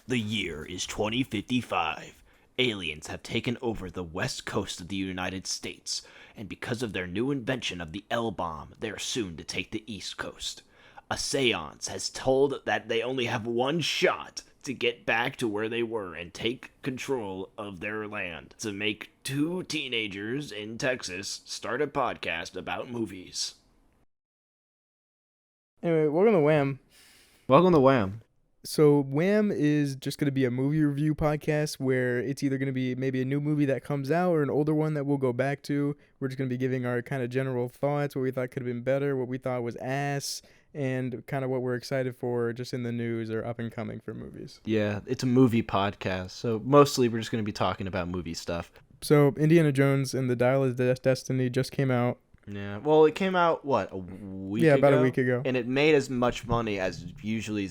The year is 2055. Aliens have taken over the west coast of the United States, and because of their new invention of the L-bomb, they are soon to take the east coast. A seance has told that they only have one shot to get back to where they were and take control of their land to make two teenagers in Texas start a podcast about movies. Anyway, welcome to WAM. Welcome to WAM. So WAM is just going to be a movie review podcast where it's either going to be maybe a new movie that comes out or an older one that we'll go back to. We're just going to be giving our kind of general thoughts, what we thought could have been better, what we thought was ass, and kind of what we're excited for just in the news or up and coming for movies. Yeah, it's a movie podcast, so mostly we're just going to be talking about movie stuff. So Indiana Jones and the Dial of Destiny just came out. Yeah, well, it came out, what, a week ago? Yeah, about a week ago. And it made as much money as usually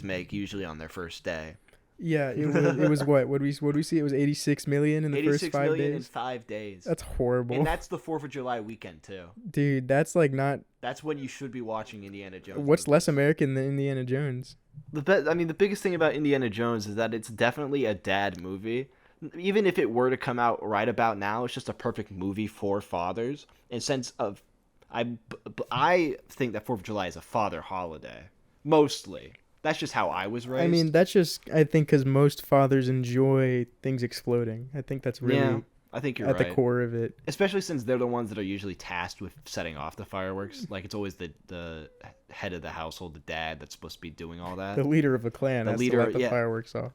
on their first day. Yeah, it was what? What did we see? It was 86 million in the first 5 days? 86 million in 5 days. That's horrible. And that's the 4th of July weekend, too. Dude, that's like not... That's when you should be watching Indiana Jones. What's movies. less American than Indiana Jones? The biggest thing about Indiana Jones is that it's definitely a dad movie. Even if it were to come out right about now, it's just a perfect movie for fathers. In sense of... I think that 4th of July is a father holiday. Mostly. That's just how I was raised. I mean, that's just, I think, because most fathers enjoy things exploding. I think that's really I think you're at right. the core of it. Especially since they're the ones that are usually tasked with setting off the fireworks. Like, it's always the head of the household, the dad, that's supposed to be doing all that. The leader of the clan has to let the fireworks off.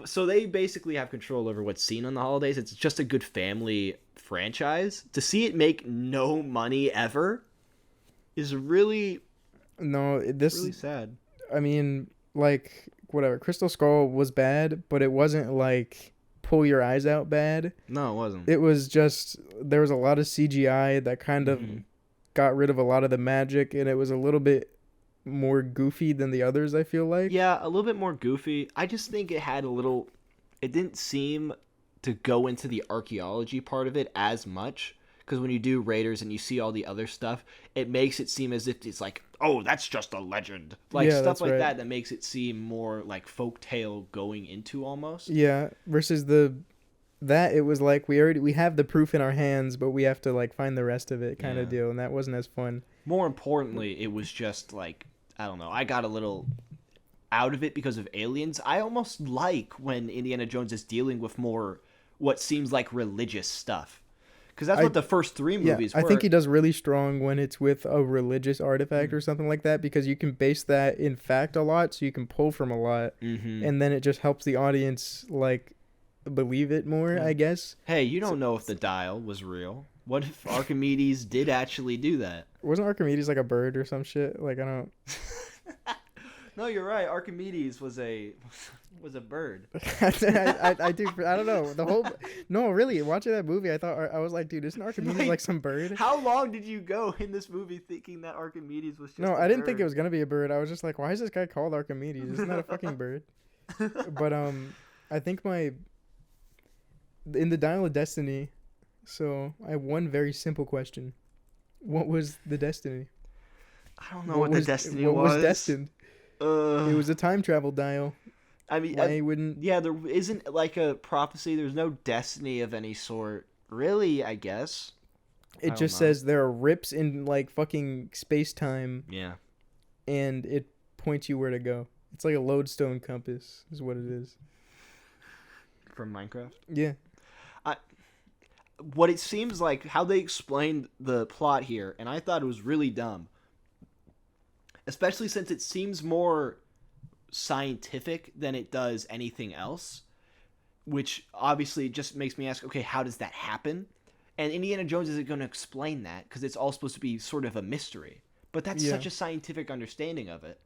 So they basically have control over what's seen on the holidays. It's just a good family franchise. To see it make no money ever is really really sad. I mean, like, whatever. Crystal Skull was bad, but it wasn't like pull your eyes out bad. No, it wasn't. It was just, there was a lot of CGI that kind of got rid of a lot of the magic, and it was a little bit more goofy than the others, I feel like. Yeah, a little bit more goofy. I just think it didn't seem to go into the archaeology part of it as much, because when you do Raiders and you see all the other stuff, it makes it seem as if it's like, oh, that's just a legend. Like, yeah, stuff like right. that makes it seem more like folktale going into almost. Yeah, versus it was like we have the proof in our hands, but we have to like find the rest of it kind of deal, and that wasn't as fun. More importantly, it was just like, I don't know, I got a little out of it because of aliens. I almost like when Indiana Jones is dealing with more what seems like religious stuff. Because that's what the first 3 movies were. I think he does really strong when it's with a religious artifact or something like that, because you can base that in fact a lot, so you can pull from a lot, and then it just helps the audience like believe it more, I guess. Hey, you don't know if the dial was real. What if Archimedes did actually do that? Wasn't Archimedes like a bird or some shit? Like, I don't... No, you're right. Archimedes was a bird. I do. I don't know. No, really. Watching that movie, I was like, dude, isn't Archimedes like some bird? How long did you go in this movie thinking that Archimedes was just a bird? No, I didn't think it was gonna be a bird. I was just like, why is this guy called Archimedes? Isn't that a fucking bird? But I think in the Dial of Destiny, so I have one very simple question. What was the destiny? I don't know what the destiny was. What was destined? It was a time travel dial. I mean, there isn't like a prophecy. There's no destiny of any sort, really, I guess. It just says there are rips in like fucking space-time. Yeah. And it points you where to go. It's like a lodestone compass is what it is. From Minecraft? Yeah. What it seems like, how they explained the plot here, and I thought it was really dumb. Especially since it seems more scientific than it does anything else, which obviously just makes me ask, okay, how does that happen? And Indiana Jones isn't going to explain that because it's all supposed to be sort of a mystery. But that's such a scientific understanding of it.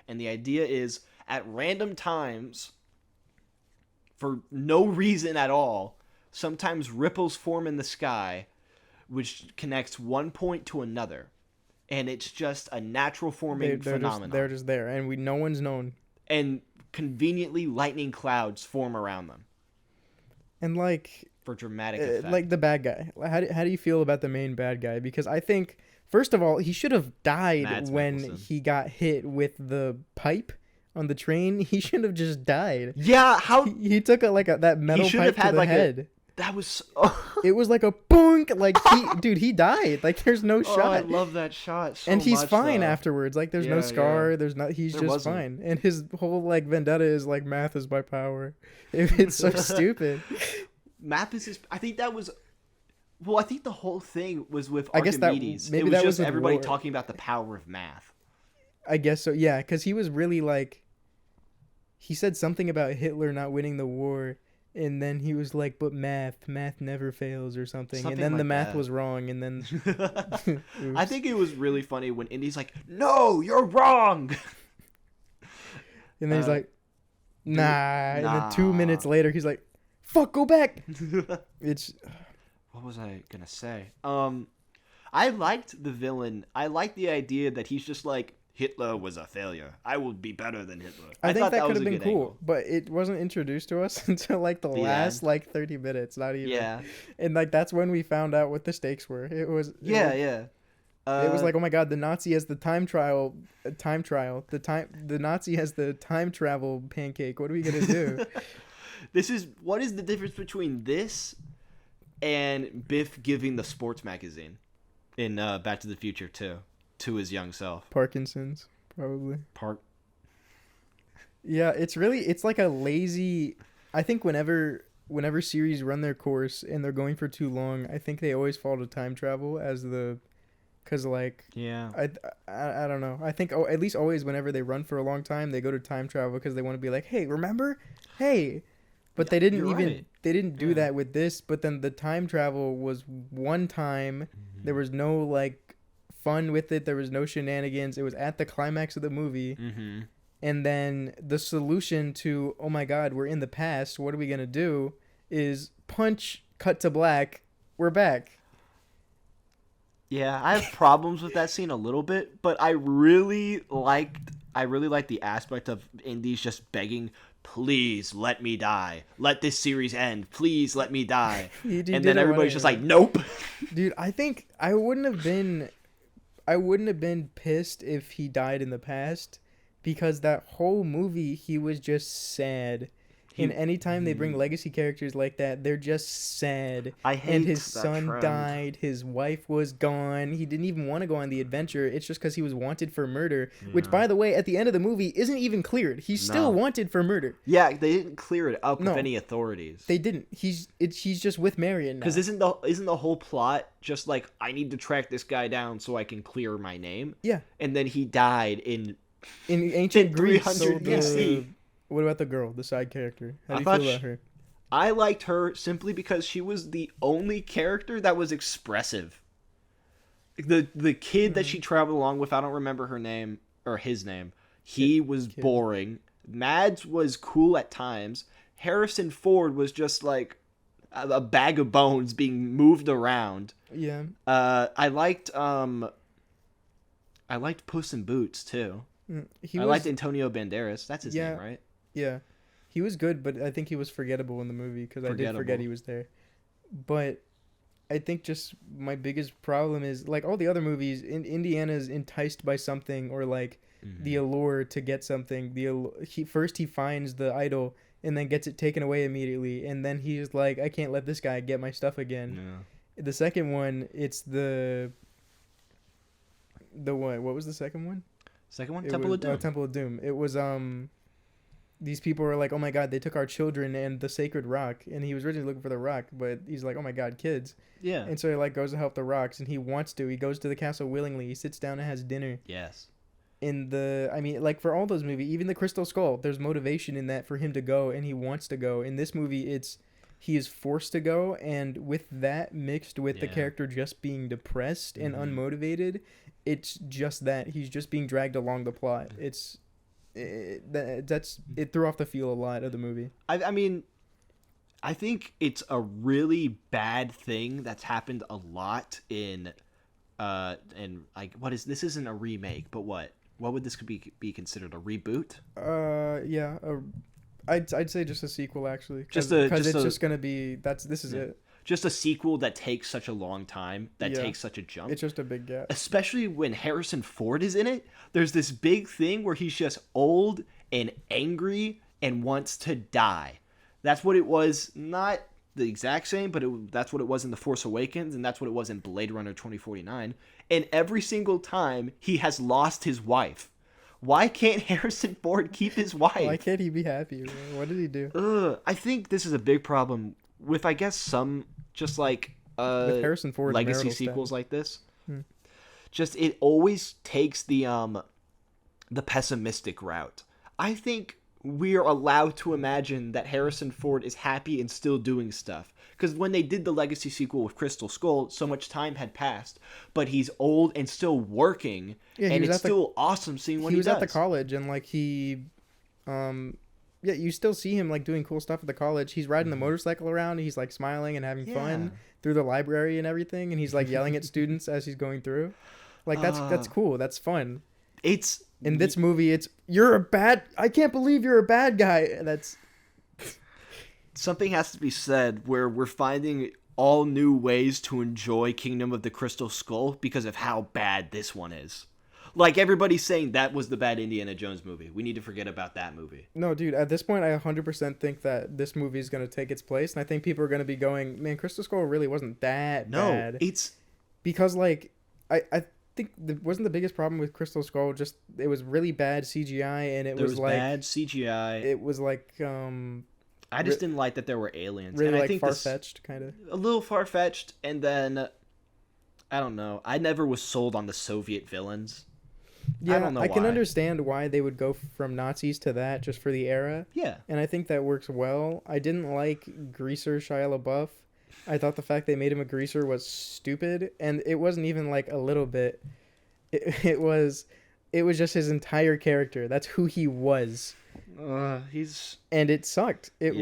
And the idea is, at random times, for no reason at all, sometimes ripples form in the sky, which connects one point to another. And it's just a natural forming phenomenon. They're just there, and no one's known. And conveniently, lightning clouds form around them. And like, for dramatic effect. Like the bad guy. How do you feel about the main bad guy? Because I think, first of all, he should have died when he got hit with the pipe. on the train, he should have just died. Yeah, how He took that metal should pipe have had to the like head. that was It was like a boink. Like he died. Like there's no Oh, shot. I love that shot so And he's much, fine though. afterwards. Like there's no Yeah, scar. yeah. There's not. He's There just wasn't. fine. And his whole like vendetta is like math is my power. It's so stupid. Math is I think that was. Well, I think the whole thing was with I guess that- Archimedes. maybe it was that was just with everybody war. talking about the power of math. I guess so. Yeah, because he was really like. He said something about Hitler not winning the war, and then he was like, "But math never fails" or something. Something And then the like math that. was wrong, and then I think it was really funny when Indy's like, "No, you're wrong." and then he's like, "Nah," and then 2 nah. minutes later he's like, "Fuck, go back." It's What was I gonna say? I liked the villain. I liked the idea that he's just like, Hitler was a failure. I will be better than Hitler. I think thought that could was have a been good cool, angle. but it wasn't introduced to us until like the The last end. like 30 minutes, not even. Yeah, And like that's when we found out what the stakes were. It was yeah. It was like, oh my god, the Nazi has the time trial. The Nazi has the time travel pancake. What are we gonna do? What is the difference between this and Biff giving the sports magazine in Back to the Future 2 to his young self? Parkinson's, probably. Park. Yeah, it's like a lazy. I think whenever series run their course and they're going for too long, I think they always fall to time travel as the, cause like Yeah. I don't know. I think at least always whenever they run for a long time, they go to time travel because they want to be like, hey, remember, hey. But they didn't You're even right. they didn't do Yeah. that with this. But then the time travel was one time. There was no like fun with it. There was no shenanigans. It was at the climax of the movie. Mm-hmm. And then the solution to, oh my god, we're in the past, what are we gonna do? Is punch, cut to black, we're back. Yeah, I have problems with that scene a little bit, but I really liked the aspect of Indy's just begging, please let me die. Let this series end. Please let me die. He And didn't then want everybody's it. just like, nope. Dude, I think I wouldn't have been pissed if he died in the past, because that whole movie he was just sad. And anytime they bring legacy characters like that, they're just sad. I hate And his that son trend. died, his wife was gone. He didn't even want to go on the adventure. It's just because he was wanted for murder, which, by the way, at the end of the movie isn't even cleared. He's still wanted for murder. Yeah, they didn't clear it up No. with any authorities. They didn't. He's just with Marion now. Because isn't the whole plot just like, I need to track this guy down so I can clear my name? Yeah. And then he died in In Greece. 300 BC. What about the girl, the side character? How do you thought feel about her? I liked her simply because she was the only character that was expressive. The kid that she traveled along with, I don't remember her name or his name. He was boring. Mads was cool at times. Harrison Ford was just like a bag of bones being moved around. Yeah. I liked Puss in Boots too. I liked Antonio Banderas. That's his name, right? Yeah, he was good, but I think he was forgettable in the movie because I did forget Forgettable. he was there. But I think just my biggest problem is like all the other movies, Indiana's enticed by something or like the allure to get something. He finds the idol and then gets it taken away immediately, and then he's like, I can't let this guy get my stuff again. Yeah. The second one, it's the what? What was the second one? Second one, It Temple was, of Doom. Temple of Doom. It was these people were like, oh my god, they took our children and the sacred rock, and he was originally looking for the rock, but he's like, oh my god, kids. Yeah. And so he like goes to help the rocks, and he goes to the castle willingly. He sits down and has dinner. Yes. Like for all those movies, even the Crystal Skull, there's motivation in that for him to go, and he wants to go. In this movie, he is forced to go, and with that mixed with the character just being depressed and unmotivated, it's just that he's just being dragged along the plot. It threw off the feel a lot of the movie. I mean, I think it's a really bad thing that's happened a lot in like this isn't a remake, but what would this be considered, a reboot? Yeah, I'd say just a sequel actually, because Just it's a- just gonna be this is it. Just a sequel that takes such a long time, that takes such a jump. It's just a big gap. Especially when Harrison Ford is in it. There's this big thing where he's just old and angry and wants to die. That's what it was, not the exact same, but that's what it was in The Force Awakens, and that's what it was in Blade Runner 2049. And every single time, he has lost his wife. Why can't Harrison Ford keep his wife? Why can't he be happy, bro? What did he do? I think this is a big problem with, I guess, some just like With Harrison Ford's legacy marital sequels status. like this. Just it always takes the pessimistic route. I think we are allowed to imagine that Harrison Ford is happy and still doing stuff. Because when they did the legacy sequel with Crystal Skull, so much time had passed, but he's old and still working, and it's still awesome seeing what he does. He was at the college, and like yeah, you still see him like doing cool stuff at the college. He's riding the motorcycle around. He's like smiling and having fun through the library and everything, and he's like yelling at students as he's going through. Like that's cool. That's fun. It's in this movie. I can't believe you're a bad guy. That's something has to be said where we're finding all new ways to enjoy Kingdom of the Crystal Skull because of how bad this one is. Like, everybody's saying that was the bad Indiana Jones movie. We need to forget about that movie. No, dude, at this point, I 100% think that this movie is going to take its place. And I think people are going to be going, man, Crystal Skull really wasn't that bad. No, it's... Because, like, I think wasn't the biggest problem with Crystal Skull just it was really bad CGI, and there was like... bad CGI. It was, like, I just didn't like that there were aliens. Really, and like, I think far-fetched, kind of. A little far-fetched, and then... I don't know. I never was sold on the Soviet villains. Yeah, I don't know I can why. understand why they would go from Nazis to that just for the era. Yeah. And I think that works well. I didn't like Greaser Shia LaBeouf. I thought the fact they made him a greaser was stupid, and it wasn't even like a little bit. It was just his entire character. That's who he was. And it sucked. It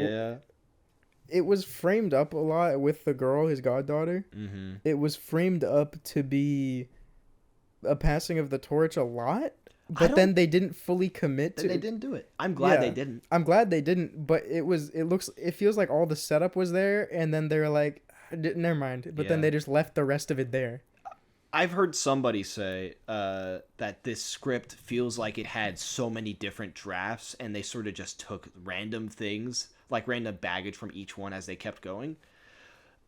was framed up a lot with the girl, his goddaughter. Mm-hmm. It was framed up to be a passing of the torch a lot, but then they didn't fully commit to. They didn't do it. I'm glad they didn't. I'm glad they didn't, but it feels like all the setup was there, and then they're like, never mind. But then they just left the rest of it there. I've heard somebody say that this script feels like it had so many different drafts, and they sort of just took random things, like random baggage from each one as they kept going.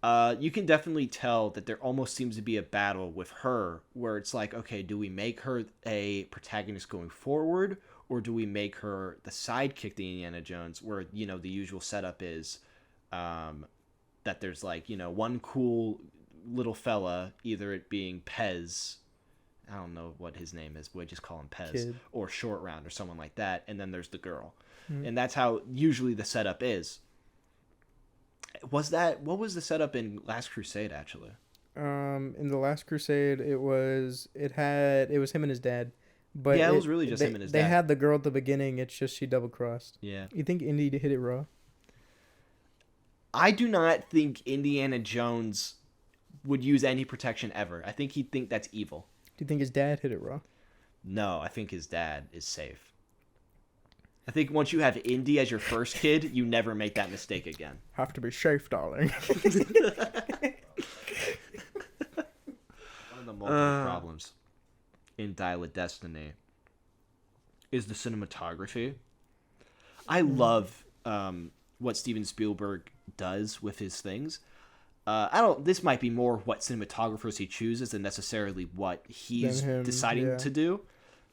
You can definitely tell that there almost seems to be a battle with her where it's like, okay, do we make her a protagonist going forward, or do we make her the sidekick to Indiana Jones, where, you know, the usual setup is that there's like, you know, one cool little fella, either it being Pez, I don't know what his name is, but we just call him Pez, Kid. Or Short Round or someone like that, and then there's the girl. Mm-hmm. And that's how usually the setup is. What was the setup in Last Crusade, actually? In the Last Crusade, it was him and his dad. But yeah, it was really just him and his dad. They had the girl at the beginning. It's just she double-crossed. Yeah. You think Indy hit it raw? I do not think Indiana Jones would use any protection ever. I think he'd think that's evil. Do you think his dad hit it raw? No, I think his dad is safe. I think once you have Indy as your first kid, you never make that mistake again. Have to be safe, darling. One of the multiple problems in Dial of Destiny is the cinematography. I love what Steven Spielberg does with his things. This might be more what cinematographers he chooses than necessarily what he's deciding to do.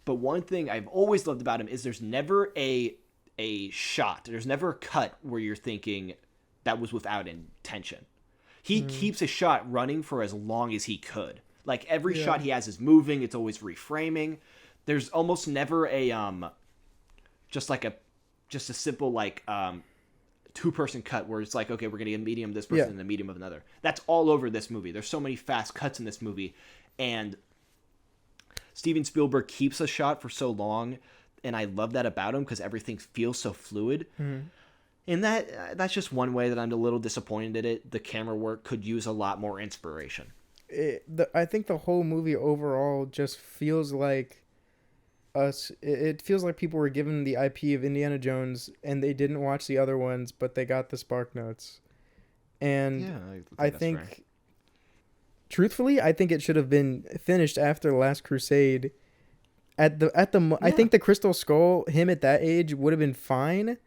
But one thing I've always loved about him is there's never a shot. There's never a cut where you're thinking that was without intention. He keeps a shot running for as long as he could. Like, every shot he has is moving. It's always reframing. There's almost never a just a simple like two-person cut where it's like, okay, we're gonna get a medium of this person and a medium of another. That's all over this movie. There's so many fast cuts in this movie, and Steven Spielberg keeps a shot for so long, and I love that about him because everything feels so fluid. Mm-hmm. And that's just one way that I'm a little disappointed at it. The camera work could use a lot more inspiration. I think the whole movie overall just feels like it feels like people were given the IP of Indiana Jones and they didn't watch the other ones, but they got the Spark Notes. And I think truthfully, I think it should have been finished after The Last Crusade, I think the Crystal Skull, him at that age would have been fine,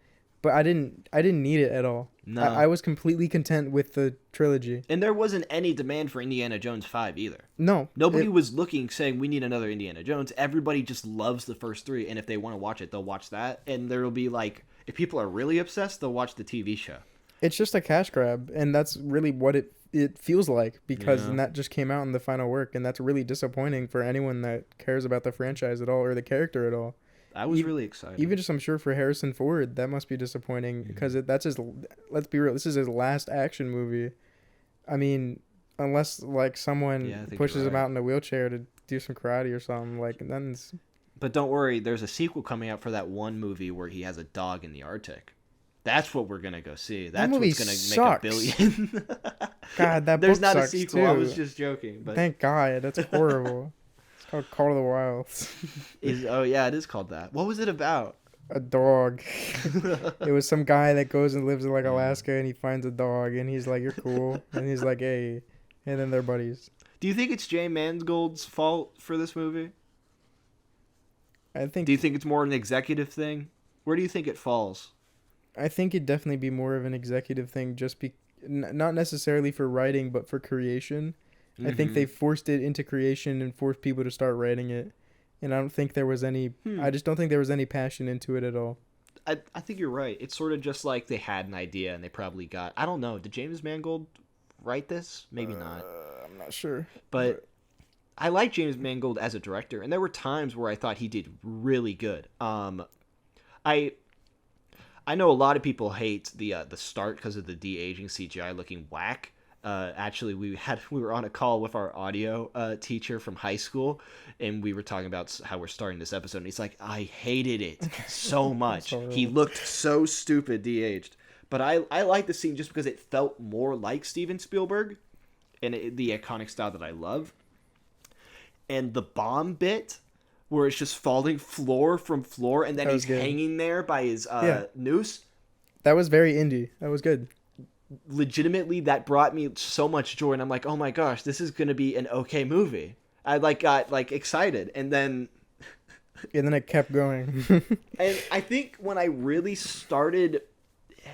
but I didn't need it at all. No. I was completely content with the trilogy. And there wasn't any demand for Indiana Jones 5 either. No. Nobody was looking, saying, we need another Indiana Jones. Everybody just loves the first 3, and if they want to watch it, they'll watch that. And there will be, like, if people are really obsessed, they'll watch the TV show. It's just a cash grab, and that's really what it feels like, because and that just came out in the final work, and that's really disappointing for anyone that cares about the franchise at all or the character at all. I was really excited. Even just, I'm sure, for Harrison Ford, that must be disappointing, because that's his, let's be real, this is his last action movie. I mean, unless, like, someone pushes him out in a wheelchair to do some karate or something, like, then it's... But don't worry, there's a sequel coming out for that one movie where he has a dog in the Arctic. That's what we're going to go see. That's what's going to make $1 billion. God, that There's book not sucks a sequel. too. I was just joking. But Thank God. That's horrible. It's called Call of the Wilds. It is called that. What was it about? A dog. It was some guy that goes and lives in, like, Alaska, and he finds a dog, and he's like, you're cool. And he's like, hey. And then they're buddies. Do you think it's Jay Mangold's fault for this movie? Do you think it's more an executive thing? Where do you think it falls? I think it'd definitely be more of an executive thing, not necessarily for writing, but for creation. Mm-hmm. I think they forced it into creation and forced people to start writing it. And I don't think there was any... I just don't think there was any passion into it at all. I think you're right. It's sort of just like they had an idea and they probably got... I don't know. Did James Mangold write this? Maybe not. I'm not sure. But I like James Mangold as a director. And there were times where I thought he did really good. I know a lot of people hate the start because of the de-aging CGI looking whack. Actually, we were on a call with our audio teacher from high school, and we were talking about how we're starting this episode. And he's like, "I hated it so much. He looked so stupid de-aged." But I like the scene just because it felt more like Steven Spielberg, and the iconic style that I love. And the bomb bit, where it's just falling floor from floor, and then he's hanging there by his noose. That was very indie. That was good. Legitimately, that brought me so much joy, and I'm like, oh my gosh, this is gonna be an okay movie. I got excited, and then it kept going. And I think when I really started,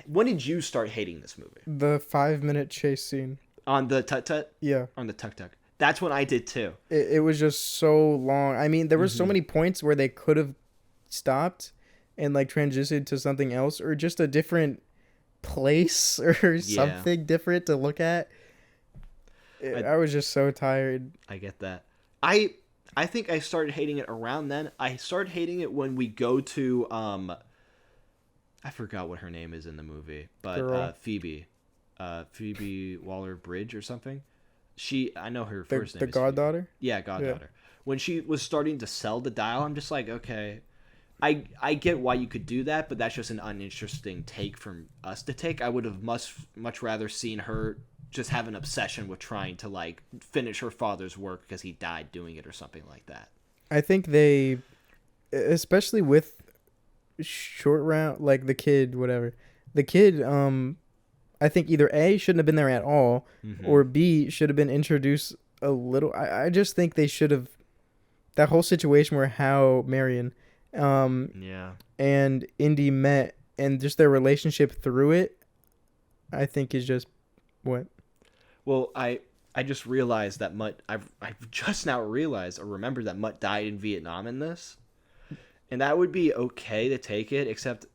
when did you start hating this movie? The 5-minute chase scene on the tut-tut. Yeah, on the tuk-tuk. That's when I did too. It was just so long. I mean, there were so many points where they could have stopped and, like, transitioned to something else, or just a different place or something different to look at. I was just so tired. I get that. I think I started hating it around then. I started hating it when we go to I forgot what her name is in the movie, but Phoebe Waller-Bridge or something. I know her first name. The goddaughter? Yeah, goddaughter. Yeah. When she was starting to sell the dial, I'm just like, okay, I get why you could do that, but that's just an uninteresting take from us to take. I would have much rather seen her just have an obsession with trying to, like, finish her father's work because he died doing it or something like that. I think they, especially with Short Round, like the kid, whatever. The kid, I think either A, shouldn't have been there at all, or B, should have been introduced a little. I just think they should have, that whole situation where how Marion and Indy met and just their relationship through it, I think is just what? Well, I just realized that Mutt, I've just now realized or remembered that Mutt died in Vietnam in this. And that would be okay to take it, except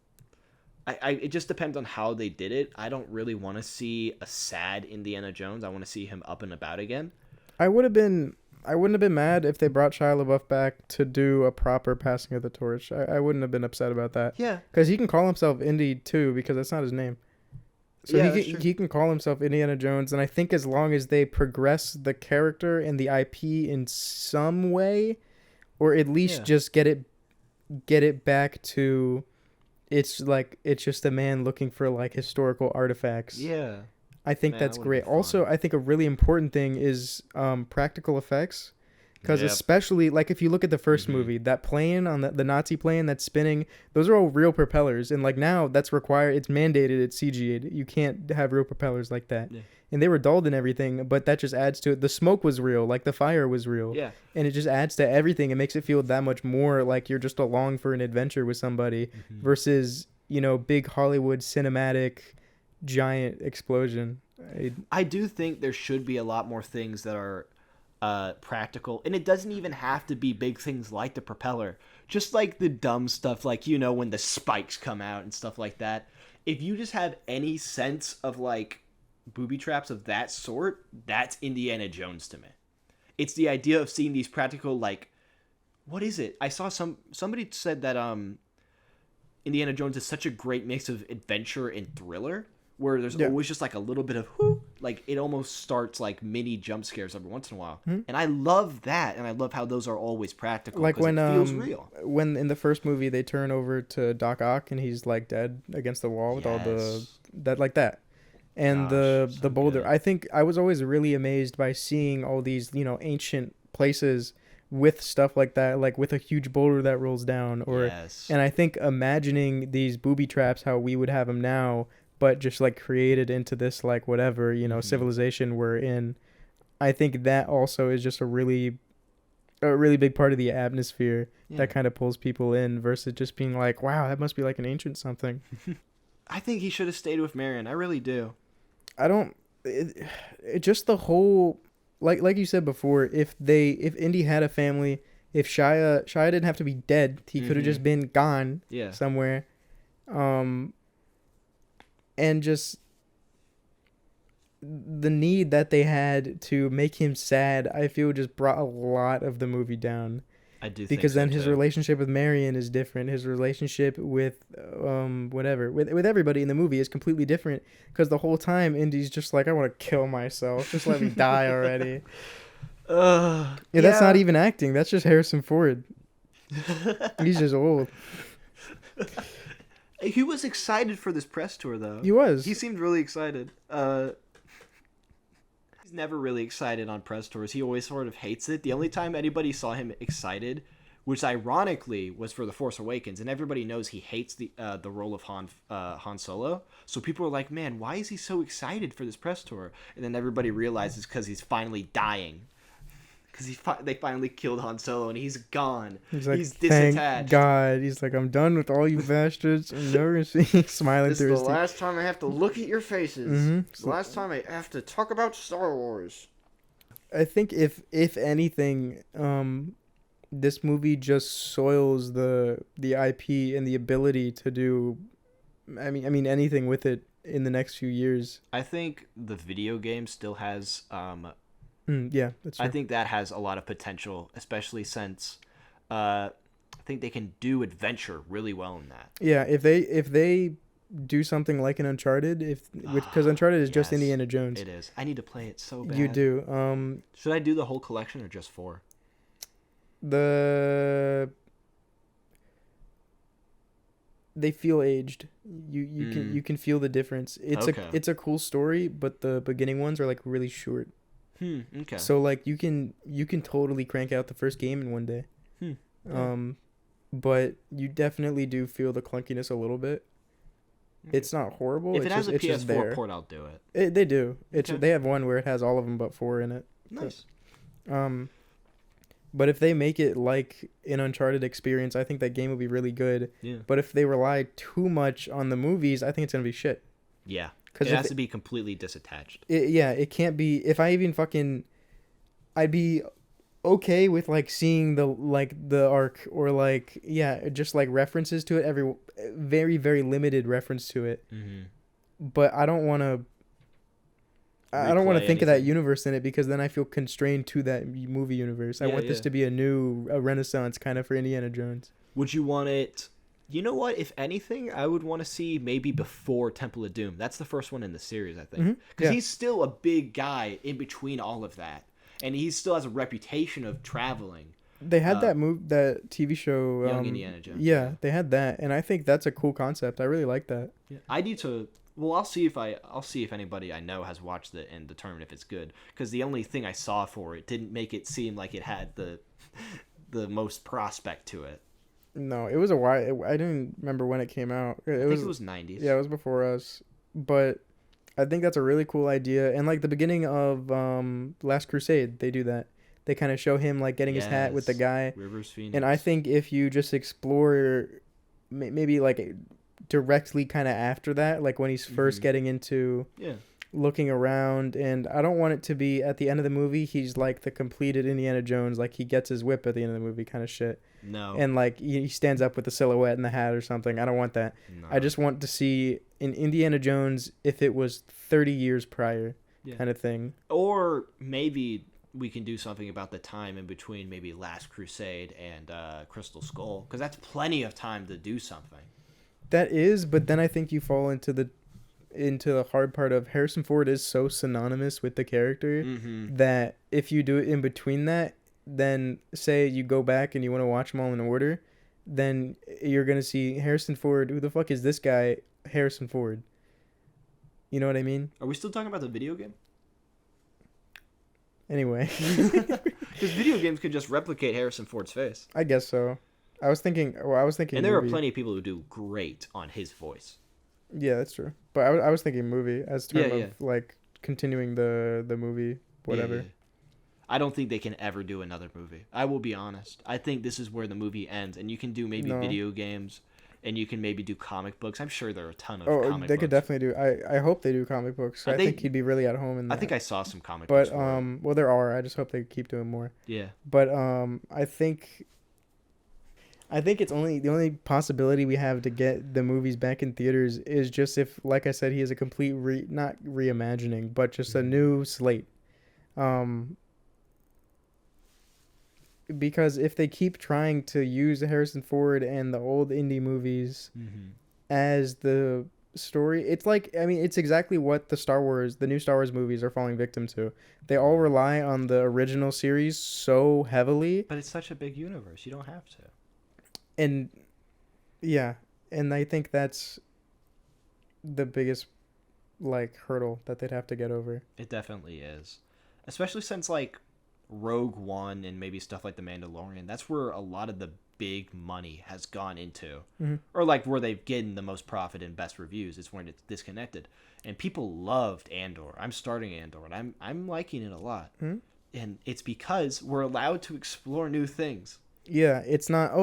it just depends on how they did it. I don't really want to see a sad Indiana Jones. I want to see him up and about again. I wouldn't have been mad if they brought Shia LaBeouf back to do a proper passing of the torch. I wouldn't have been upset about that. Yeah. Because he can call himself Indy, too, because that's not his name. So he can call himself Indiana Jones, and I think as long as they progress the character and the IP in some way, or at least just get it back to, it's just a man looking for, like, historical artifacts. Yeah. I think that's great. Also, I think a really important thing is practical effects, Because especially, like, if you look at the first movie, that plane on the Nazi plane that's spinning, those are all real propellers. And, like, now that's required. It's mandated. It's CG'd. You can't have real propellers like that. Yeah. And they were dulled and everything, but that just adds to it. The smoke was real. Like, the fire was real. Yeah. And it just adds to everything. It makes it feel that much more like you're just along for an adventure with somebody versus, you know, big Hollywood cinematic giant explosion. I do think there should be a lot more things that are practical, and it doesn't even have to be big things like the propeller, just like the dumb stuff, like, you know, when the spikes come out and stuff like that. If you just have any sense of like booby traps of that sort, that's Indiana Jones to me. It's the idea of seeing these practical, like, what is it? I saw somebody said that Indiana Jones is such a great mix of adventure and thriller, where there's always just like a little bit of like it almost starts like mini jump scares every once in a while. And I love that, and I love how those are always practical, like when it feels real. When in the first movie they turn over to Doc Ock and he's like dead against the wall with all that. And the boulder. Good. I think I was always really amazed by seeing all these, you know, ancient places with stuff like that, like with a huge boulder that rolls down, and I think imagining these booby traps how we would have them now, but just like created into this like whatever, you know, civilization we're in. I think that also is just a really big part of the atmosphere that kind of pulls people in versus just being like, wow, that must be like an ancient something. I think he should have stayed with Marion. I really do. Just the whole, like you said before, if Indy had a family, if Shia didn't have to be dead, he could have just been gone somewhere. And just the need that they had to make him sad, I feel just brought a lot of the movie down. I do, because then his relationship with Marion is different. His relationship with with everybody in the movie is completely different. Because the whole time Indy's just like, I want to kill myself. Just let me die already. That's not even acting. That's just Harrison Ford. He's just old. He was excited for this press tour, though. He was. He seemed really excited. He's never really excited on press tours. He always sort of hates it. The only time anybody saw him excited, which ironically was for The Force Awakens, and everybody knows he hates the role of Han Solo. So people are like, man, why is he so excited for this press tour? And then everybody realizes because he's finally dying. Because they finally killed Han Solo and he's gone. He's disattached. Thank God. He's like, I'm done with all you bastards. I'm never going to see smiling through his teeth. This is the last time I have to look at your faces. It's the last time I have to talk about Star Wars. I think if anything, this movie just soils the IP and the ability to do, I mean anything with it in the next few years. I think the video game still has yeah, that's true. I think that has a lot of potential, especially since I think they can do adventure really well in that. Yeah, if they do something like an Uncharted, because Uncharted is just Indiana Jones. It is. I need to play it so bad. You do. Should I do the whole collection or just 4? They feel aged. You can feel the difference. It's a cool story, but the beginning ones are like really short. Okay. So like you can totally crank out the first game in one day. But you definitely do feel the clunkiness a little bit. It's not horrible. If it has a PS4 port, I'll do it. They do. They have one where it has all of them but 4 in it. Nice. But if they make it like an Uncharted experience, I think that game will be really good. Yeah. But if they rely too much on the movies, I think it's gonna be shit. Yeah. It has to be completely disattached. It can't be. If I even I'd be okay with like seeing the arc or like just like references to it, every very very limited reference to it. But I don't want to. I don't want to think of that universe in it because then I feel constrained to that movie universe. I want this to be a renaissance kind of for Indiana Jones. Would you want it? You know what? If anything, I would want to see maybe before Temple of Doom. That's the first one in the series, I think. Because he's still a big guy in between all of that. And he still has a reputation of traveling. They had that TV show. Young Indiana Jones. Yeah, they had that. And I think that's a cool concept. I really like that. Yeah. I need to Well, I'll see if anybody I know has watched it and determine if it's good. Because the only thing I saw for it didn't make it seem like it had the most prospect to it. No, it was a while. I didn't remember when it came out. I think it was 90s. Yeah, it was before us. But I think that's a really cool idea. And like the beginning of Last Crusade, they do that. They kind of show him like getting his hat with the guy. Rivers Phoenix. And I think if you just explore maybe like directly kind of after that, like when he's first getting into looking around, and I don't want it to be at the end of the movie he's like the completed Indiana Jones, like he gets his whip at the end of the movie kind of shit. No. And like he stands up with the silhouette and the hat or something. I don't want that. No. I just want to see in Indiana Jones if it was 30 years prior kind of thing. Or maybe we can do something about the time in between maybe Last Crusade and Crystal Skull, because that's plenty of time to do something. That is, but then I think you fall into the hard part of Harrison Ford is so synonymous with the character that if you do it in between that, then say you go back and you want to watch them all in order, then you're going to see Harrison Ford. Who the fuck is this guy? Harrison Ford. You know what I mean? Are we still talking about the video game? Anyway. Because video games could just replicate Harrison Ford's face. I guess so. I was thinking. And there are plenty of people who do great on his voice. Yeah, that's true. But I was thinking movie as term of like continuing the movie, whatever. Yeah. I don't think they can ever do another movie. I will be honest. I think this is where the movie ends, and you can do maybe video games, and you can maybe do comic books. I'm sure there are a ton of comic books. They could definitely do. I hope they do comic books. I think he'd be really at home in that. I think I saw some comic books. But well, there are. I just hope they keep doing more. Yeah. But I think it's the only possibility we have to get the movies back in theaters is just if, like I said, he is a complete not reimagining, but just a new slate. Because if they keep trying to use Harrison Ford and the old indie movies as the story, it's like, I mean, it's exactly what the new Star Wars movies are falling victim to. They all rely on the original series so heavily. But it's such a big universe. You don't have to. And yeah, and I think that's the biggest like hurdle that they'd have to get over. It definitely is. Especially since like Rogue One and maybe stuff like The Mandalorian, that's where a lot of the big money has gone into. Or like where they've gotten the most profit and best reviews. It's when it's disconnected. And people loved Andor. I'm starting Andor and I'm liking it a lot. And it's because we're allowed to explore new things. Yeah, it's not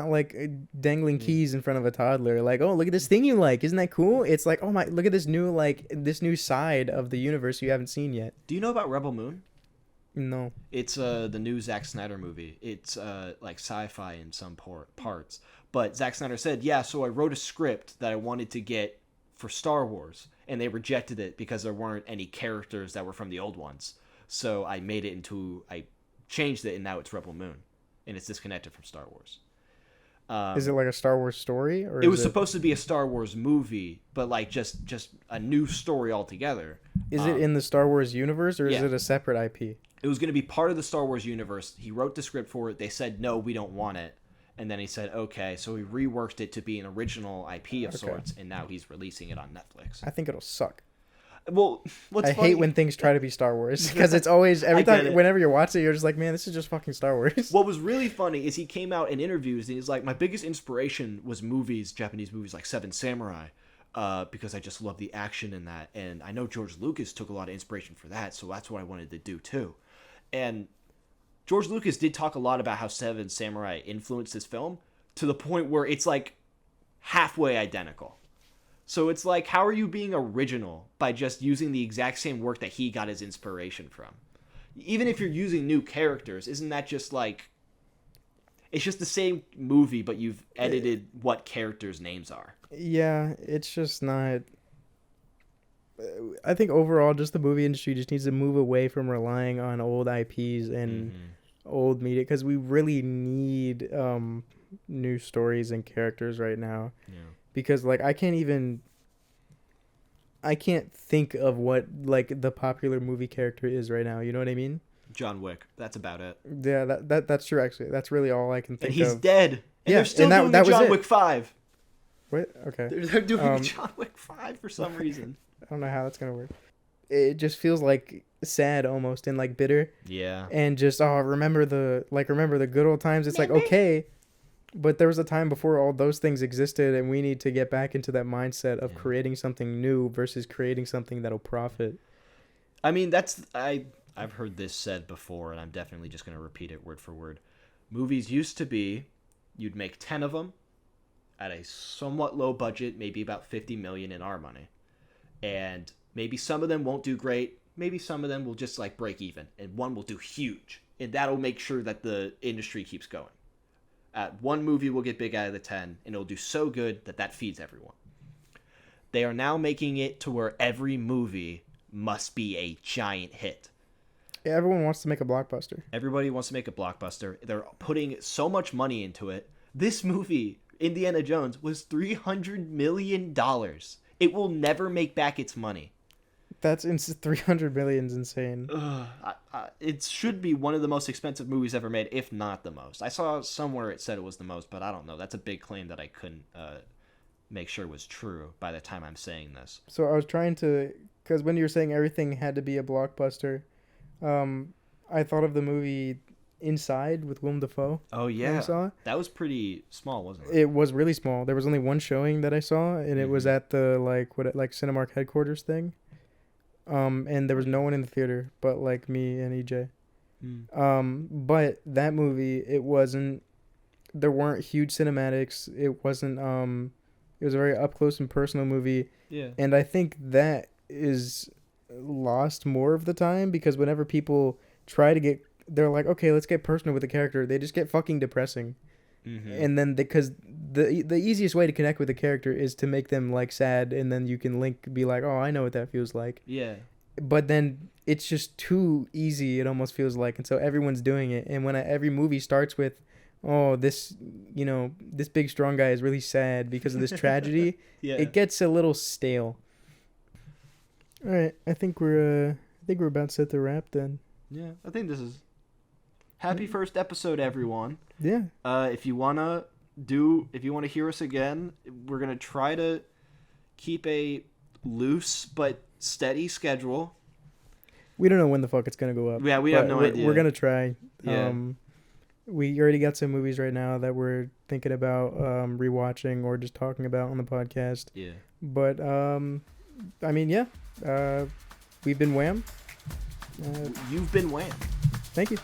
like dangling keys in front of a toddler. Like, oh, look at this thing you like. Isn't that cool? It's like, oh my, look at this new side of the universe you haven't seen yet. Do you know about Rebel Moon? No. It's the new Zack Snyder movie. It's like sci-fi in some parts. But Zack Snyder said, yeah, so I wrote a script that I wanted to get for Star Wars, and they rejected it because there weren't any characters that were from the old ones. So I changed it, and now it's Rebel Moon. And it's disconnected from Star Wars. Is it like a Star Wars story? Or it was supposed to be a Star Wars movie, but like just a new story altogether. Is it in the Star Wars universe, or is it a separate IP? It was going to be part of the Star Wars universe. He wrote the script for it. They said, no, we don't want it. And then he said, okay. So he reworked it to be an original IP of sorts, and now he's releasing it on Netflix. I think it'll suck. Well, I hate when things try to be Star Wars, because it's always whenever you watch it, you're just like, man, this is just fucking Star Wars. What was really funny is he came out in interviews and he's like, my biggest inspiration was Japanese movies like Seven Samurai, because I just love the action in that, and I know George Lucas took a lot of inspiration for that, so that's what I wanted to do too. And George Lucas did talk a lot about how Seven Samurai influenced his film to the point where it's like halfway identical. So it's like, how are you being original by just using the exact same work that he got his inspiration from? Even if you're using new characters, isn't that just like... It's just the same movie, but you've edited what characters' names are. Yeah, it's just not... I think overall, just the movie industry just needs to move away from relying on old IPs and old media, because we really need new stories and characters right now. Yeah. Because like I can't think of what like the popular movie character is right now. You know what I mean? John Wick. That's about it. Yeah, that's true. Actually, that's really all I can think of. And he's dead. And they're still doing John Wick 5. What? Okay. They're doing John Wick 5 for some reason. I don't know how that's gonna work. It just feels like sad almost and like bitter. Yeah. And just remember the good old times. It's like okay, but there was a time before all those things existed, and we need to get back into that mindset of creating something new versus creating something that'll profit. I mean, I've heard this said before, and I'm definitely just gonna repeat it word for word. Movies used to be, you'd make 10 of them at a somewhat low budget, maybe about 50 million in our money, and maybe some of them won't do great. Maybe some of them will just like break even, and one will do huge, and that'll make sure that the industry keeps going. One movie will get big out of the 10, and it'll do so good that feeds everyone. They are now making it to where every movie must be a giant hit. Yeah, everyone wants to make a blockbuster. Everybody wants to make a blockbuster. They're putting so much money into it. This movie, Indiana Jones, was $300 million. It will never make back its money. That's 300 million is insane. It should be one of the most expensive movies ever made, if not the most. I saw somewhere it said it was the most, but I don't know. That's a big claim that I couldn't make sure was true by the time I'm saying this. So I was trying to, because when you were saying everything had to be a blockbuster, I thought of the movie Inside with Willem Dafoe. Oh yeah, I saw. That was pretty small, wasn't it? It was really small. There was only one showing that I saw, and it was at the Cinemark headquarters thing. And there was no one in the theater but like me and EJ. But that movie, there weren't huge cinematics. It wasn't, it was a very up close and personal movie. Yeah. And I think that is lost more of the time, because whenever people try to they're like, okay, let's get personal with the character, they just get fucking depressing. And then because the easiest way to connect with the character is to make them like sad, and then you can be like, oh, I know what that feels like. Yeah. But then it's just too easy, it almost feels like, and so everyone's doing it. And when every movie starts with, oh, this big strong guy is really sad because of this tragedy, it gets a little stale. All right, I think we're about set to wrap then. Yeah, I think this is happy first episode, everyone. Yeah. If you wanna hear us again, we're gonna try to keep a loose but steady schedule. We don't know when the fuck it's gonna go up. Yeah, we have no idea. We're gonna try. Yeah. We already got some movies right now that we're thinking about rewatching or just talking about on the podcast. Yeah. But I mean, yeah. We've been WAM. You've been WAM. Thank you.